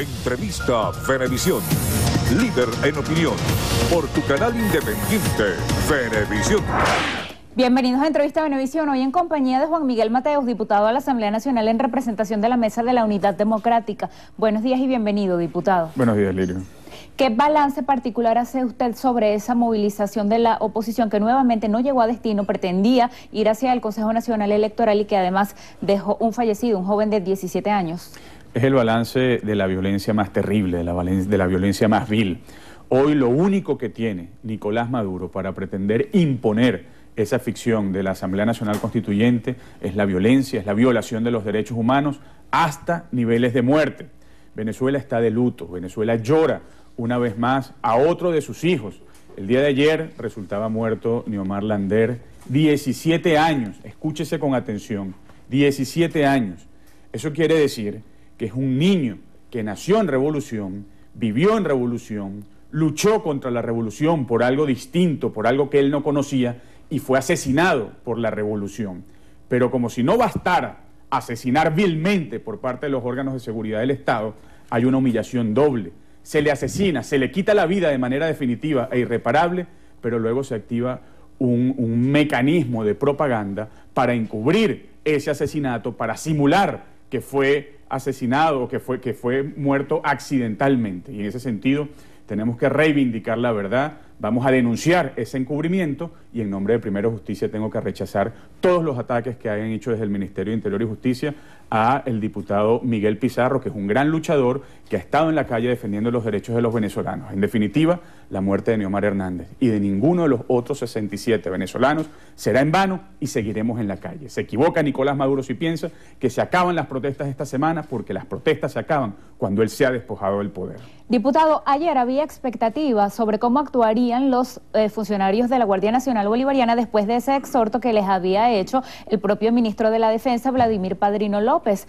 Entrevista Venevisión. Líder en opinión. Por tu canal independiente, Venevisión. Bienvenidos a Entrevista Venevisión, hoy en compañía de Juan Miguel Mateos, diputado a la Asamblea Nacional en representación de la Mesa de la Unidad Democrática. Buenos días y bienvenido, diputado. Buenos días, Lirio. ¿Qué balance particular hace usted sobre esa movilización de la oposición que nuevamente no llegó a destino, pretendía ir hacia el Consejo Nacional Electoral y que además dejó un fallecido, un joven de 17 años? Es el balance de la violencia más terrible, de la violencia más vil. Hoy lo único que tiene Nicolás Maduro para pretender imponer esa ficción de la Asamblea Nacional Constituyente es la violencia, es la violación de los derechos humanos hasta niveles de muerte. Venezuela está de luto, Venezuela llora una vez más a otro de sus hijos. El día de ayer resultaba muerto Niomar Lander, 17 años, escúchese con atención, 17 años. Eso quiere decir que es un niño que nació en revolución, vivió en revolución, luchó contra la revolución por algo distinto, por algo que él no conocía, y fue asesinado por la revolución. Pero como si no bastara asesinar vilmente por parte de los órganos de seguridad del Estado, hay una humillación doble. Se le asesina, se le quita la vida de manera definitiva e irreparable, pero luego se activa un mecanismo de propaganda para encubrir ese asesinato, para simular que fue asesinado o que fue muerto accidentalmente. Y en ese sentido tenemos que reivindicar la verdad, vamos a denunciar ese encubrimiento y en nombre de Primero Justicia tengo que rechazar todos los ataques que hayan hecho desde el Ministerio de Interior y Justicia a el diputado Miguel Pizarro, que es un gran luchador que ha estado en la calle defendiendo los derechos de los venezolanos. En definitiva, la muerte de Niomar Hernández y de ninguno de los otros 67 venezolanos será en vano y seguiremos en la calle. Se equivoca Nicolás Maduro si piensa que se acaban las protestas esta semana, porque las protestas se acaban cuando él se ha despojado del poder. Diputado, ayer había expectativas sobre cómo actuarían los funcionarios de la Guardia Nacional Bolivariana después de ese exhorto que les había hecho el propio ministro de la Defensa, Vladimir Padrino López,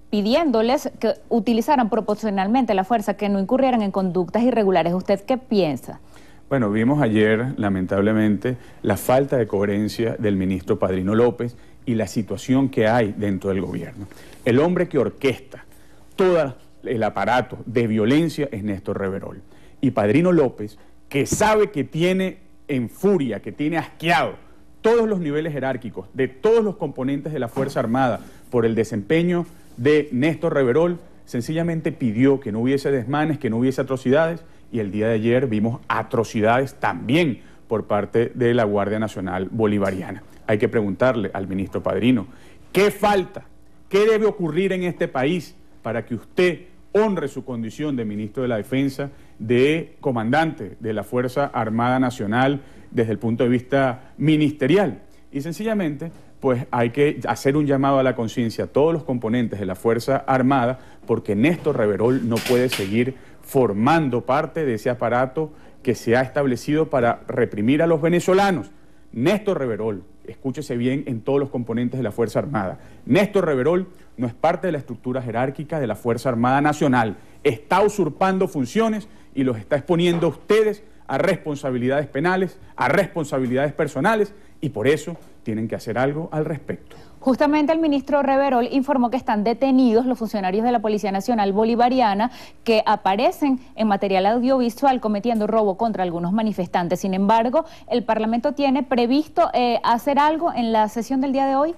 pidiéndoles que utilizaran proporcionalmente la fuerza, que no incurrieran en conductas irregulares. ¿Usted qué piensa? Bueno, vimos ayer, lamentablemente, la falta de coherencia del ministro Padrino López y la situación que hay dentro del gobierno. El hombre que orquesta todo el aparato de violencia es Néstor Reverol. Y Padrino López, que sabe que tiene en furia, que tiene asqueado todos los niveles jerárquicos de todos los componentes de la Fuerza Armada por el desempeño de Néstor Reverol, sencillamente pidió que no hubiese desmanes, que no hubiese atrocidades, y el día de ayer vimos atrocidades también por parte de la Guardia Nacional Bolivariana. Hay que preguntarle al ministro Padrino, ¿qué falta? ¿Qué debe ocurrir en este país para que usted honre su condición de ministro de la Defensa, de comandante de la Fuerza Armada Nacional desde el punto de vista ministerial? Y sencillamente, pues hay que hacer un llamado a la conciencia a todos los componentes de la Fuerza Armada, porque Néstor Reverol no puede seguir formando parte de ese aparato que se ha establecido para reprimir a los venezolanos. Néstor Reverol, escúchese bien en todos los componentes de la Fuerza Armada, Néstor Reverol no es parte de la estructura jerárquica de la Fuerza Armada Nacional, está usurpando funciones y los está exponiendo a ustedes a responsabilidades penales, a responsabilidades personales, y por eso tienen que hacer algo al respecto. Justamente el ministro Reverol informó que están detenidos los funcionarios de la Policía Nacional Bolivariana que aparecen en material audiovisual cometiendo robo contra algunos manifestantes. Sin embargo, ¿el Parlamento tiene previsto hacer algo en la sesión del día de hoy?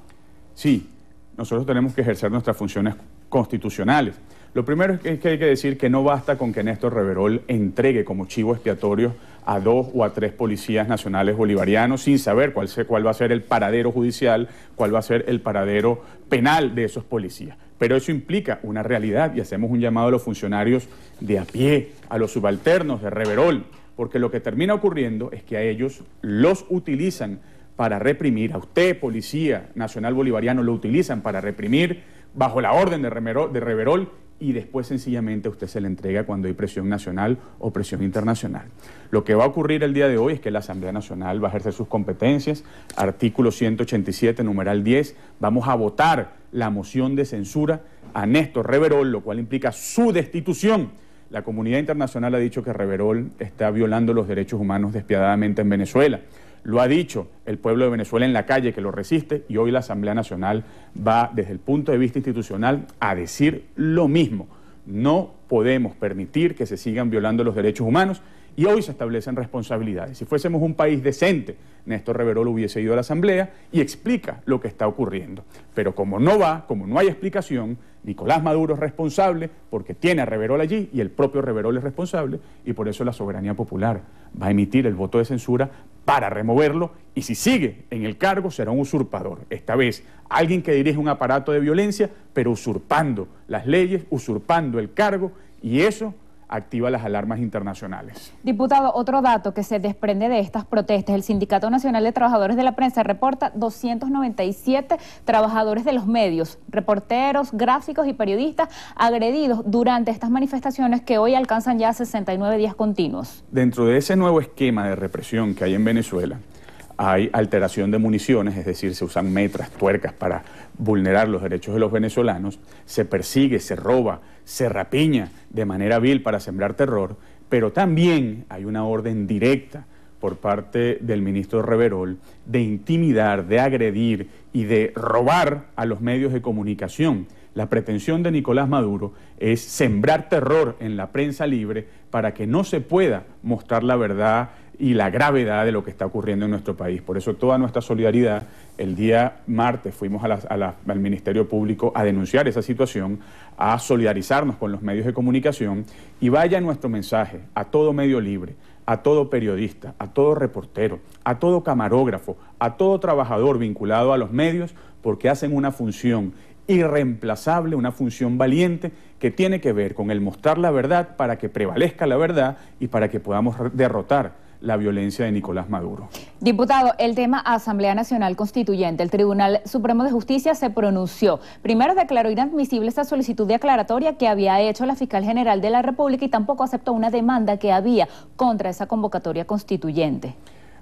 Sí, nosotros tenemos que ejercer nuestras funciones constitucionales. Lo primero es que hay que decir que no basta con que Néstor Reverol entregue como chivo expiatorio a 2 o a 3 policías nacionales bolivarianos sin saber cuál va a ser el paradero judicial, cuál va a ser el paradero penal de esos policías. Pero eso implica una realidad y hacemos un llamado a los funcionarios de a pie, a los subalternos de Reverol, porque lo que termina ocurriendo es que a ellos los utilizan para reprimir, a usted, Policía Nacional Bolivariano, lo utilizan para reprimir bajo la orden de Reverol, y después sencillamente a usted se le entrega cuando hay presión nacional o presión internacional. Lo que va a ocurrir el día de hoy es que la Asamblea Nacional va a ejercer sus competencias, artículo 187, numeral 10, vamos a votar la moción de censura a Néstor Reverol, lo cual implica su destitución. La comunidad internacional ha dicho que Reverol está violando los derechos humanos despiadadamente en Venezuela. Lo ha dicho el pueblo de Venezuela en la calle, que lo resiste, y hoy la Asamblea Nacional va, desde el punto de vista institucional, a decir lo mismo. No podemos permitir que se sigan violando los derechos humanos y hoy se establecen responsabilidades. Si fuésemos un país decente, Néstor Reverol hubiese ido a la Asamblea y explica lo que está ocurriendo. Pero como no va, como no hay explicación, Nicolás Maduro es responsable porque tiene a Reverol allí y el propio Reverol es responsable y por eso la soberanía popular va a emitir el voto de censura para removerlo y si sigue en el cargo será un usurpador. Esta vez alguien que dirige un aparato de violencia pero usurpando las leyes, usurpando el cargo y eso activa las alarmas internacionales. Diputado, otro dato que se desprende de estas protestas, el Sindicato Nacional de Trabajadores de la Prensa reporta 297 trabajadores de los medios, reporteros, gráficos y periodistas agredidos durante estas manifestaciones que hoy alcanzan ya 69 días continuos. Dentro de ese nuevo esquema de represión que hay en Venezuela, hay alteración de municiones, es decir, se usan metras, tuercas para vulnerar los derechos de los venezolanos, se persigue, se roba, se rapiña de manera vil para sembrar terror, pero también hay una orden directa por parte del ministro Reverol de intimidar, de agredir y de robar a los medios de comunicación. La pretensión de Nicolás Maduro es sembrar terror en la prensa libre para que no se pueda mostrar la verdad y la gravedad de lo que está ocurriendo en nuestro país. Por eso toda nuestra solidaridad, el día martes fuimos al Ministerio Público a denunciar esa situación, a solidarizarnos con los medios de comunicación y vaya nuestro mensaje a todo medio libre, a todo periodista, a todo reportero, a todo camarógrafo, a todo trabajador vinculado a los medios porque hacen una función irreemplazable, una función valiente que tiene que ver con el mostrar la verdad para que prevalezca la verdad y para que podamos derrotar la violencia de Nicolás Maduro. Diputado, el tema Asamblea Nacional Constituyente, el Tribunal Supremo de Justicia se pronunció. Primero declaró inadmisible esta solicitud de aclaratoria que había hecho la Fiscal General de la República y tampoco aceptó una demanda que había contra esa convocatoria constituyente.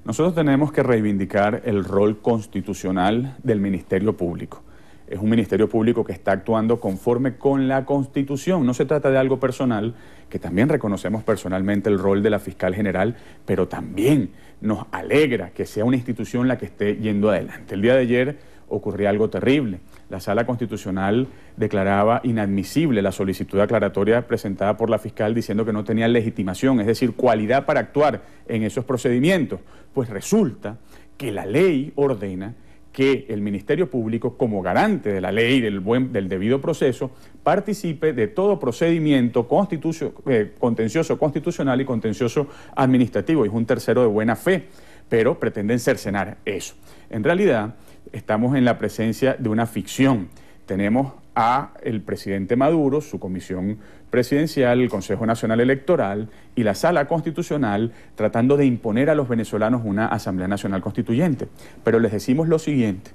Nosotros tenemos que reivindicar el rol constitucional del Ministerio Público. Es un Ministerio Público que está actuando conforme con la Constitución. No se trata de algo personal, que también reconocemos personalmente el rol de la Fiscal General, pero también nos alegra que sea una institución la que esté yendo adelante. El día de ayer ocurrió algo terrible. La Sala Constitucional declaraba inadmisible la solicitud aclaratoria presentada por la Fiscal diciendo que no tenía legitimación, es decir, cualidad para actuar en esos procedimientos. Pues resulta que la ley ordena que el Ministerio Público, como garante de la ley, del debido proceso, participe de todo procedimiento contencioso constitucional y contencioso administrativo. Es un tercero de buena fe, pero pretenden cercenar eso. En realidad, estamos en la presencia de una ficción. Tenemos a el presidente Maduro, su comisión presidencial, el Consejo Nacional Electoral y la Sala Constitucional tratando de imponer a los venezolanos una Asamblea Nacional Constituyente. Pero les decimos lo siguiente,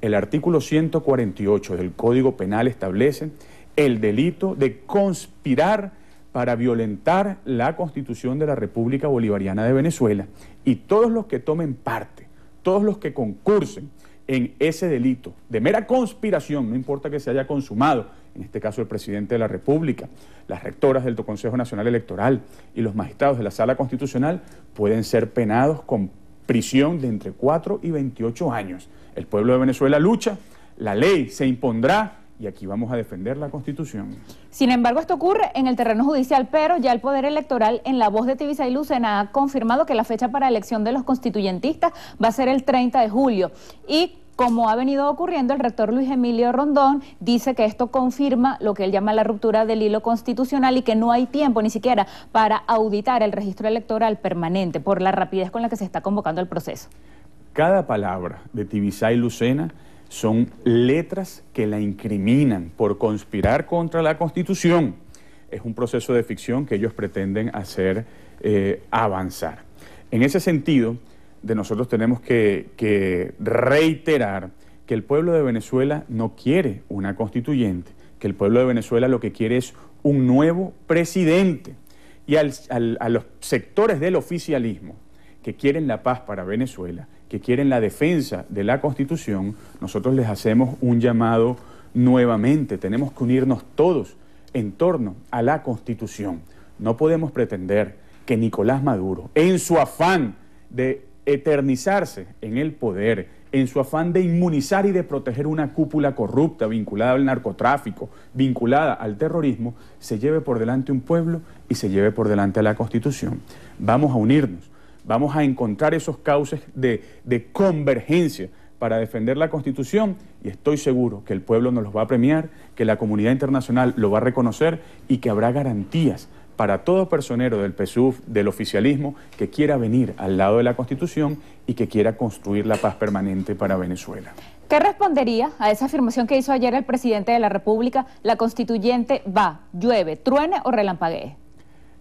el artículo 148 del Código Penal establece el delito de conspirar para violentar la Constitución de la República Bolivariana de Venezuela y todos los que tomen parte, todos los que concursen en ese delito de mera conspiración, no importa que se haya consumado, en este caso el presidente de la República, las rectoras del Consejo Nacional Electoral y los magistrados de la Sala Constitucional pueden ser penados con prisión de entre 4 y 28 años. El pueblo de Venezuela lucha, la ley se impondrá y aquí vamos a defender la Constitución. Sin embargo, esto ocurre en el terreno judicial, pero ya el Poder Electoral, en la voz de Tibisay Lucena, ha confirmado que la fecha para elección de los constituyentistas va a ser el 30 de julio. Y como ha venido ocurriendo, el rector Luis Emilio Rondón dice que esto confirma lo que él llama la ruptura del hilo constitucional y que no hay tiempo ni siquiera para auditar el registro electoral permanente por la rapidez con la que se está convocando el proceso. Cada palabra de Tibisay Lucena son letras que la incriminan por conspirar contra la Constitución. Es un proceso de ficción que ellos pretenden hacer avanzar. En ese sentido, de nosotros tenemos que reiterar que el pueblo de Venezuela no quiere una constituyente, que el pueblo de Venezuela lo que quiere es un nuevo presidente. Y a los sectores del oficialismo que quieren la paz para Venezuela, que quieren la defensa de la Constitución, nosotros les hacemos un llamado nuevamente. Tenemos que unirnos todos en torno a la Constitución. No podemos pretender que Nicolás Maduro, en su afán de eternizarse en el poder, en su afán de inmunizar y de proteger una cúpula corrupta vinculada al narcotráfico, vinculada al terrorismo, se lleve por delante un pueblo y se lleve por delante a la Constitución. Vamos a unirnos, vamos a encontrar esos cauces de convergencia para defender la Constitución, y estoy seguro que el pueblo nos los va a premiar, que la comunidad internacional lo va a reconocer y que habrá garantías para todo personero del PSUV, del oficialismo, que quiera venir al lado de la Constitución y que quiera construir la paz permanente para Venezuela. ¿Qué respondería a esa afirmación que hizo ayer el presidente de la República? La constituyente va, llueve, truene o relampaguee.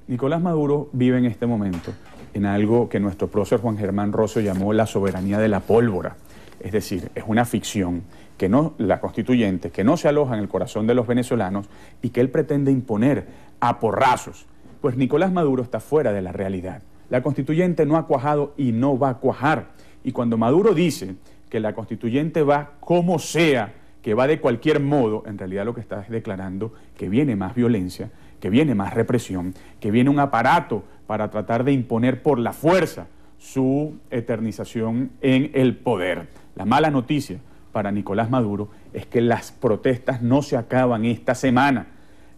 Nicolás Maduro vive en este momento en algo que nuestro prócer Juan Germán Rosso llamó la soberanía de la pólvora. Es decir, es una ficción que no, la constituyente, que no se aloja en el corazón de los venezolanos y que él pretende imponer a porrazos. Pues Nicolás Maduro está fuera de la realidad. La constituyente no ha cuajado y no va a cuajar. Y cuando Maduro dice que la constituyente va como sea, que va de cualquier modo, en realidad lo que está es declarando que viene más violencia, que viene más represión, que viene un aparato para tratar de imponer por la fuerza su eternización en el poder. La mala noticia para Nicolás Maduro es que las protestas no se acaban esta semana.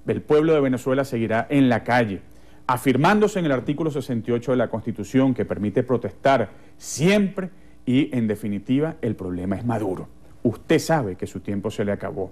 El pueblo de Venezuela seguirá en la calle, afirmándose en el artículo 68 de la Constitución, que permite protestar siempre, y en definitiva el problema es Maduro. Usted sabe que su tiempo se le acabó.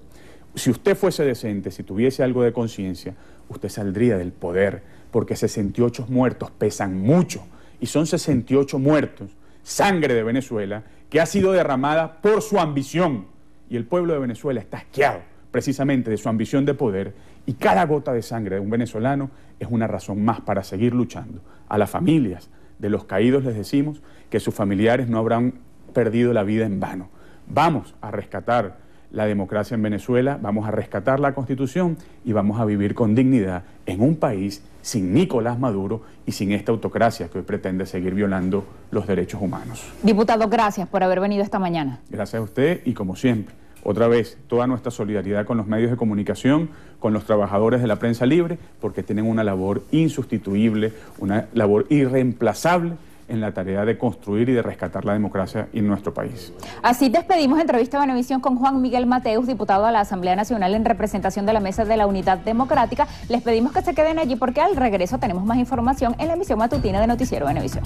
Si usted fuese decente, si tuviese algo de conciencia, usted saldría del poder, porque 68 muertos pesan mucho, y son 68 muertos, sangre de Venezuela, que ha sido derramada por su ambición, y el pueblo de Venezuela está asqueado precisamente de su ambición de poder, y cada gota de sangre de un venezolano es una razón más para seguir luchando. A las familias de los caídos les decimos que sus familiares no habrán perdido la vida en vano. Vamos a rescatar la democracia en Venezuela, vamos a rescatar la Constitución y vamos a vivir con dignidad en un país sin Nicolás Maduro y sin esta autocracia que hoy pretende seguir violando los derechos humanos. Diputado, gracias por haber venido esta mañana. Gracias a usted y, como siempre, otra vez, toda nuestra solidaridad con los medios de comunicación, con los trabajadores de la prensa libre, porque tienen una labor insustituible, una labor irreemplazable en la tarea de construir y de rescatar la democracia en nuestro país. Así despedimos entrevista de Venevisión con Juan Miguel Mateus, diputado a la Asamblea Nacional en representación de la Mesa de la Unidad Democrática. Les pedimos que se queden allí porque al regreso tenemos más información en la emisión matutina de Noticiero Venevisión.